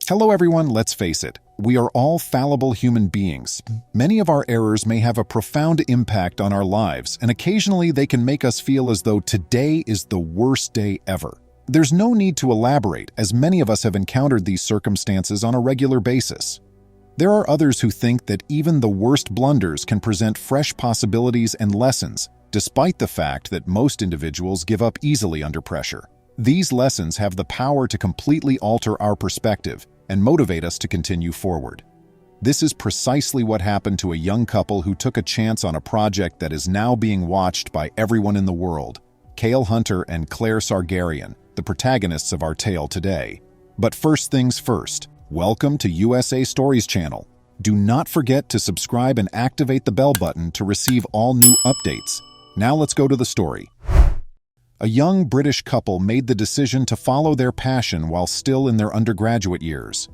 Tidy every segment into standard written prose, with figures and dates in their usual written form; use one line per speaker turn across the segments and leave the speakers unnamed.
Hello everyone, let's face it. We are all fallible human beings. Many of our errors may have a profound impact on our lives, and occasionally they can make us feel as though today is the worst day ever. There's no need to elaborate, as many of us have encountered these circumstances on a regular basis. There are others who think that even the worst blunders can present fresh possibilities and lessons, despite the fact that most individuals give up easily under pressure. These lessons have the power to completely alter our perspective and motivate us to continue forward. This is precisely what happened to a young couple who took a chance on a project that is now being watched by everyone in the world, Cale Hunter and Claire Sargarian, the protagonists of our tale today. But first things first, welcome to USA Stories channel. Do not forget to subscribe and activate the bell button to receive all new updates. Now let's go to the story. A young British couple made the decision to follow their passion while still in their undergraduate years.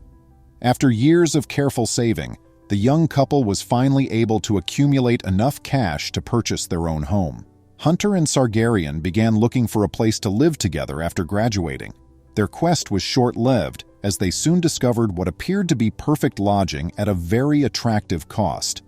After years of careful saving, the young couple was finally able to accumulate enough cash to purchase their own home. Hunter and Sargarian began looking for a place to live together after graduating. Their quest was short-lived, as they soon discovered what appeared to be perfect lodging at a very attractive cost.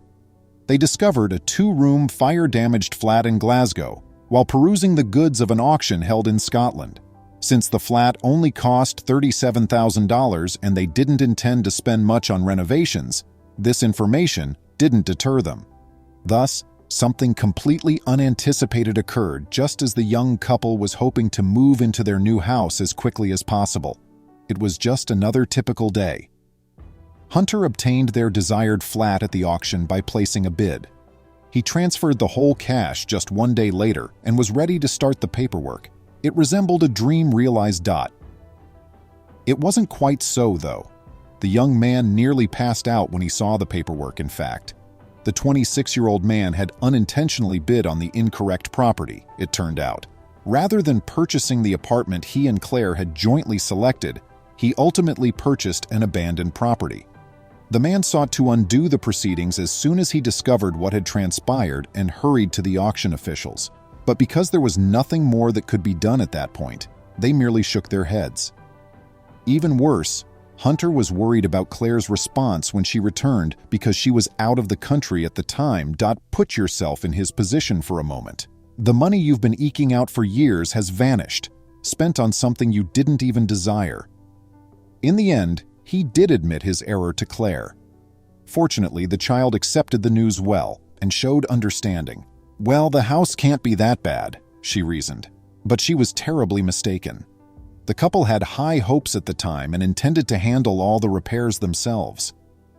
They discovered a two-room, fire-damaged flat in Glasgow, while perusing the goods of an auction held in Scotland. Since the flat only cost $37,000 and they didn't intend to spend much on renovations, this information didn't deter them. Thus, something completely unanticipated occurred just as the young couple was hoping to move into their new house as quickly as possible. It was just another typical day. Hunter obtained their desired flat at the auction by placing a bid. He transferred the whole cash just one day later and was ready to start the paperwork. It resembled a dream realized. It wasn't quite so, though. The young man nearly passed out when he saw the paperwork, in fact. The 26-year-old man had unintentionally bid on the incorrect property, it turned out. Rather than purchasing the apartment he and Claire had jointly selected, he ultimately purchased an abandoned property. The man sought to undo the proceedings as soon as he discovered what had transpired and hurried to the auction officials. But because there was nothing more that could be done at that point, they merely shook their heads. Even worse, Hunter was worried about Claire's response when she returned because she was out of the country at the time. Put yourself in his position for a moment. The money you've been eking out for years has vanished, spent on something you didn't even desire. In the end, he did admit his error to Claire. Fortunately, the child accepted the news well and showed understanding. Well, the house can't be that bad, she reasoned. But she was terribly mistaken. The couple had high hopes at the time and intended to handle all the repairs themselves.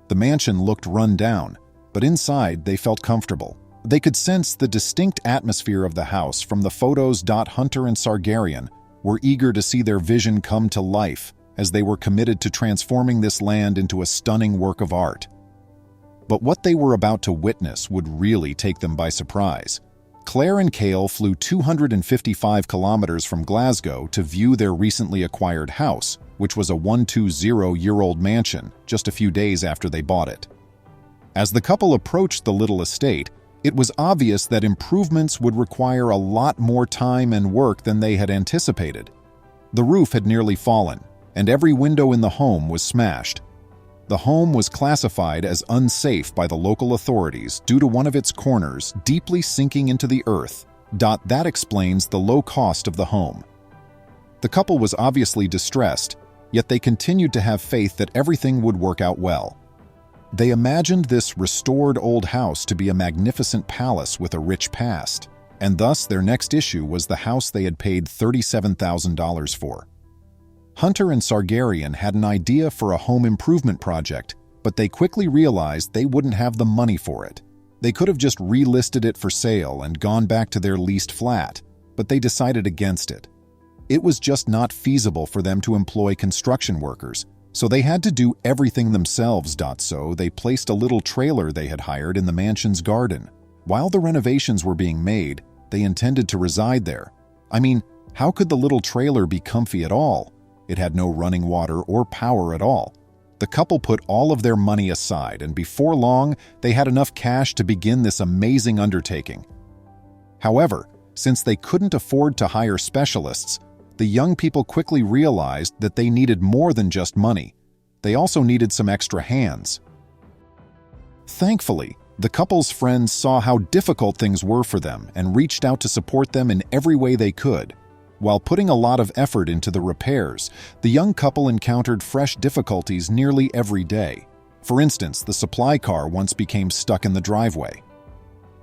The mansion looked run down, but inside they felt comfortable. They could sense the distinct atmosphere of the house from the photos. Hunter and Sargarian were eager to see their vision come to life, as they were committed to transforming this land into a stunning work of art. But what they were about to witness would really take them by surprise. Claire and Cale flew 255 kilometers from Glasgow to view their recently acquired house, which was a 120-year-old mansion, just a few days after they bought it. As the couple approached the little estate, it was obvious that improvements would require a lot more time and work than they had anticipated. The roof had nearly fallen, and every window in the home was smashed. The home was classified as unsafe by the local authorities due to one of its corners deeply sinking into the earth. That explains the low cost of the home. The couple was obviously distressed, yet they continued to have faith that everything would work out well. They imagined this restored old house to be a magnificent palace with a rich past, and thus their next issue was the house they had paid $37,000 for. Hunter and Sargarian had an idea for a home improvement project, but they quickly realized they wouldn't have the money for it. They could have just relisted it for sale and gone back to their leased flat, but they decided against it. It was just not feasible for them to employ construction workers, so they had to do everything themselves. So they placed a little trailer they had hired in the mansion's garden. While the renovations were being made, they intended to reside there. I mean, how could the little trailer be comfy at all? It had no running water or power at all. The couple put all of their money aside, and before long, they had enough cash to begin this amazing undertaking. However, since they couldn't afford to hire specialists, the young people quickly realized that they needed more than just money. They also needed some extra hands. Thankfully, the couple's friends saw how difficult things were for them and reached out to support them in every way they could. While putting a lot of effort into the repairs, the young couple encountered fresh difficulties nearly every day. For instance, the supply car once became stuck in the driveway.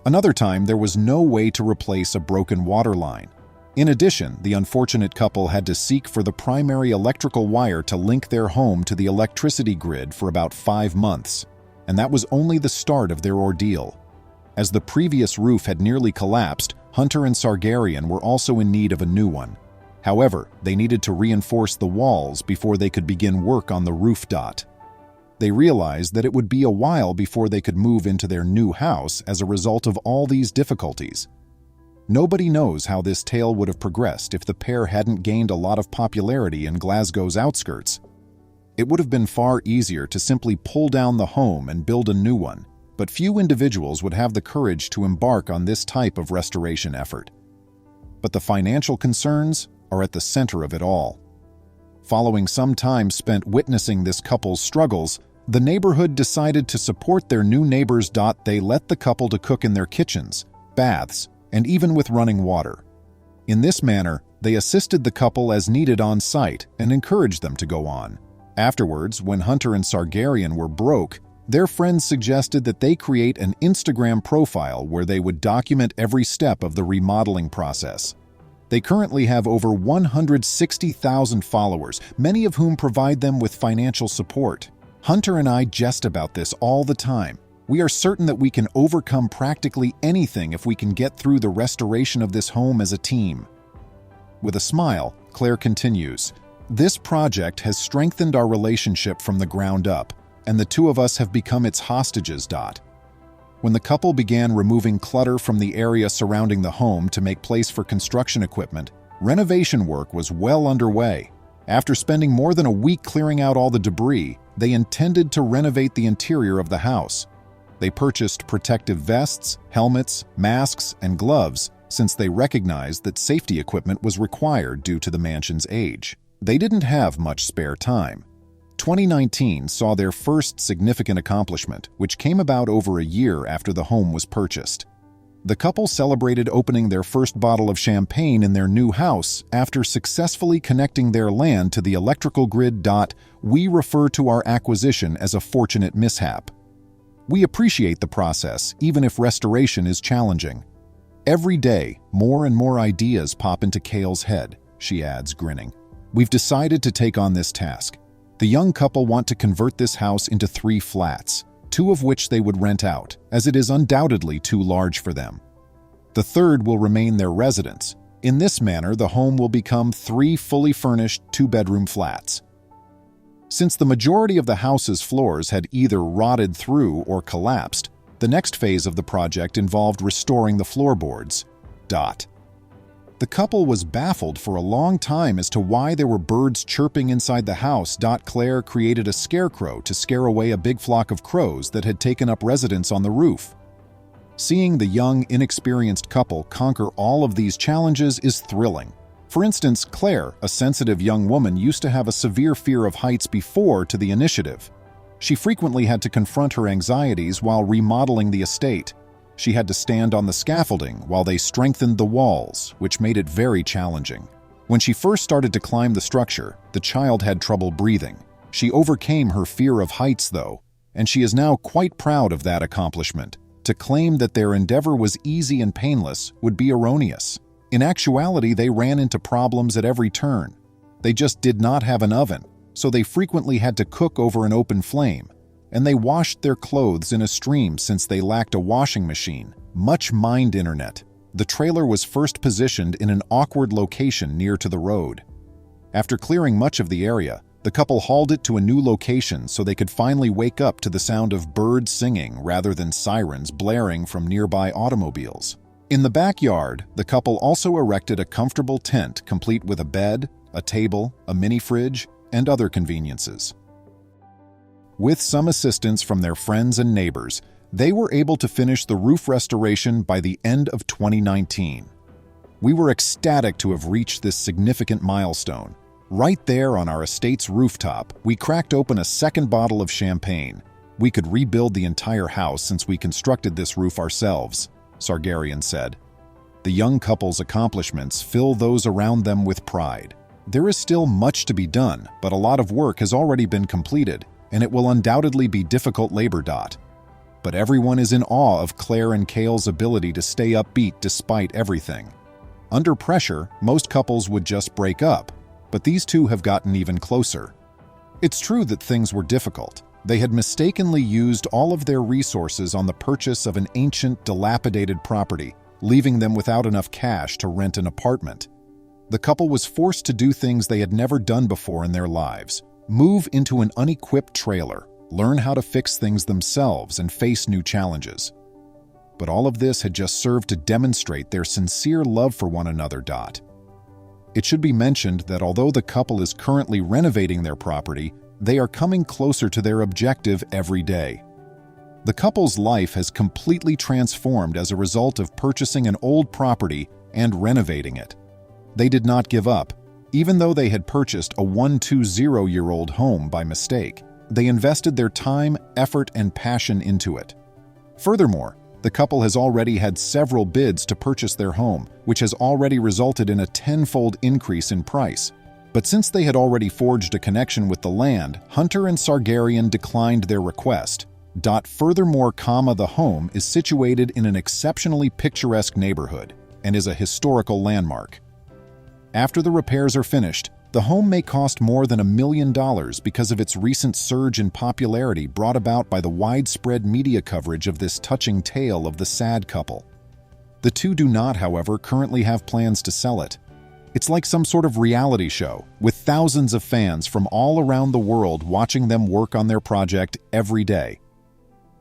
Another time, there was no way to replace a broken water line. In addition, the unfortunate couple had to seek for the primary electrical wire to link their home to the electricity grid for about 5 months, and that was only the start of their ordeal. As the previous roof had nearly collapsed, Hunter and Sargarian were also in need of a new one. However, they needed to reinforce the walls before they could begin work on the roof. They realized that it would be a while before they could move into their new house as a result of all these difficulties. Nobody knows how this tale would have progressed if the pair hadn't gained a lot of popularity in Glasgow's outskirts. It would have been far easier to simply pull down the home and build a new one, but few individuals would have the courage to embark on this type of restoration effort. But the financial concerns are at the center of it all. Following some time spent witnessing this couple's struggles, the neighborhood decided to support their new neighbors. They let the couple to cook in their kitchens, baths, and even with running water. In this manner, they assisted the couple as needed on site and encouraged them to go on. Afterwards, when Hunter and Sargarian were broke, their friends suggested that they create an Instagram profile where they would document every step of the remodeling process. They currently have over 160,000 followers, many of whom provide them with financial support. Hunter and I jest about this all the time. We are certain that we can overcome practically anything if we can get through the restoration of this home as a team. With a smile, Claire continues, "This project has strengthened our relationship from the ground up, and the two of us have become its hostages." When the couple began removing clutter from the area surrounding the home to make place for construction equipment, renovation work was well underway. After spending more than a week clearing out all the debris, they intended to renovate the interior of the house. They purchased protective vests, helmets, masks, and gloves since they recognized that safety equipment was required due to the mansion's age. They didn't have much spare time. 2019 saw their first significant accomplishment, which came about over a year after the home was purchased. The couple celebrated opening their first bottle of champagne in their new house after successfully connecting their land to the electrical grid. We refer to our acquisition as a fortunate mishap. We appreciate the process, even if restoration is challenging. Every day, more and more ideas pop into Kale's head, she adds, grinning. We've decided to take on this task. The young couple want to convert this house into 3 flats, 2 of which they would rent out, as it is undoubtedly too large for them. The third will remain their residence. In this manner, the home will become 3 fully furnished 2-bedroom flats. Since the majority of the house's floors had either rotted through or collapsed, the next phase of the project involved restoring the floorboards. The couple was baffled for a long time as to why there were birds chirping inside the house. Claire created a scarecrow to scare away a big flock of crows that had taken up residence on the roof. Seeing the young, inexperienced couple conquer all of these challenges is thrilling. For instance, Claire, a sensitive young woman, used to have a severe fear of heights before to the initiative. She frequently had to confront her anxieties while remodeling the estate. She had to stand on the scaffolding while they strengthened the walls, which made it very challenging. When she first started to climb the structure, the child had trouble breathing. She overcame her fear of heights, though, and she is now quite proud of that accomplishment. To claim that their endeavor was easy and painless would be erroneous. In actuality, they ran into problems at every turn. They just did not have an oven, so they frequently had to cook over an open flame, and they washed their clothes in a stream since they lacked a washing machine. Much mined internet. The trailer was first positioned in an awkward location near to the road. After clearing much of the area, the couple hauled it to a new location so they could finally wake up to the sound of birds singing rather than sirens blaring from nearby automobiles. In the backyard, the couple also erected a comfortable tent complete with a bed, a table, a mini fridge, and other conveniences. With some assistance from their friends and neighbors, they were able to finish the roof restoration by the end of 2019. We were ecstatic to have reached this significant milestone. Right there on our estate's rooftop, we cracked open a second bottle of champagne. We could rebuild the entire house since we constructed this roof ourselves, Sargarian said. The young couple's accomplishments fill those around them with pride. There is still much to be done, but a lot of work has already been completed, and it will undoubtedly be difficult labor. But everyone is in awe of Claire and Cale's ability to stay upbeat despite everything. Under pressure, most couples would just break up, but these two have gotten even closer. It's true that things were difficult. They had mistakenly used all of their resources on the purchase of an ancient, dilapidated property, leaving them without enough cash to rent an apartment. The couple was forced to do things they had never done before in their lives: move into an unequipped trailer, learn how to fix things themselves, and face new challenges. But all of this had just served to demonstrate their sincere love for one another. It should be mentioned that although the couple is currently renovating their property, they are coming closer to their objective every day. The couple's life has completely transformed as a result of purchasing an old property and renovating it. They did not give up. Even though they had purchased a 120-year-old home by mistake, they invested their time, effort, and passion into it. Furthermore, the couple has already had several bids to purchase their home, which has already resulted in a tenfold increase in price. But since they had already forged a connection with the land, Hunter and Sargarian declined their request. Furthermore, the home is situated in an exceptionally picturesque neighborhood and is a historical landmark. After the repairs are finished, the home may cost more than $1 million because of its recent surge in popularity brought about by the widespread media coverage of this touching tale of the sad couple. The two do not, however, currently have plans to sell it. It's like some sort of reality show, with thousands of fans from all around the world watching them work on their project every day.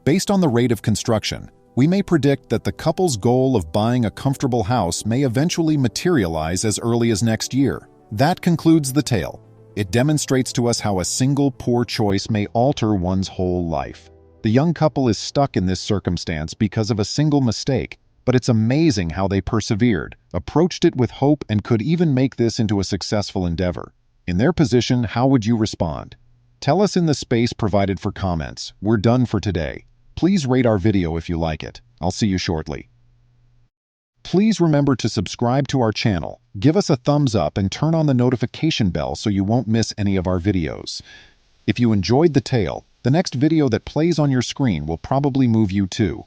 Based on the rate of construction, we may predict that the couple's goal of buying a comfortable house may eventually materialize as early as next year. That concludes the tale. It demonstrates to us how a single poor choice may alter one's whole life. The young couple is stuck in this circumstance because of a single mistake, but it's amazing how they persevered, approached it with hope, and could even make this into a successful endeavor. In their position, how would you respond? Tell us in the space provided for comments. We're done for today. Please rate our video if you like it. I'll see you shortly. Please remember to subscribe to our channel, give us a thumbs up, and turn on the notification bell so you won't miss any of our videos. If you enjoyed the tale, the next video that plays on your screen will probably move you too.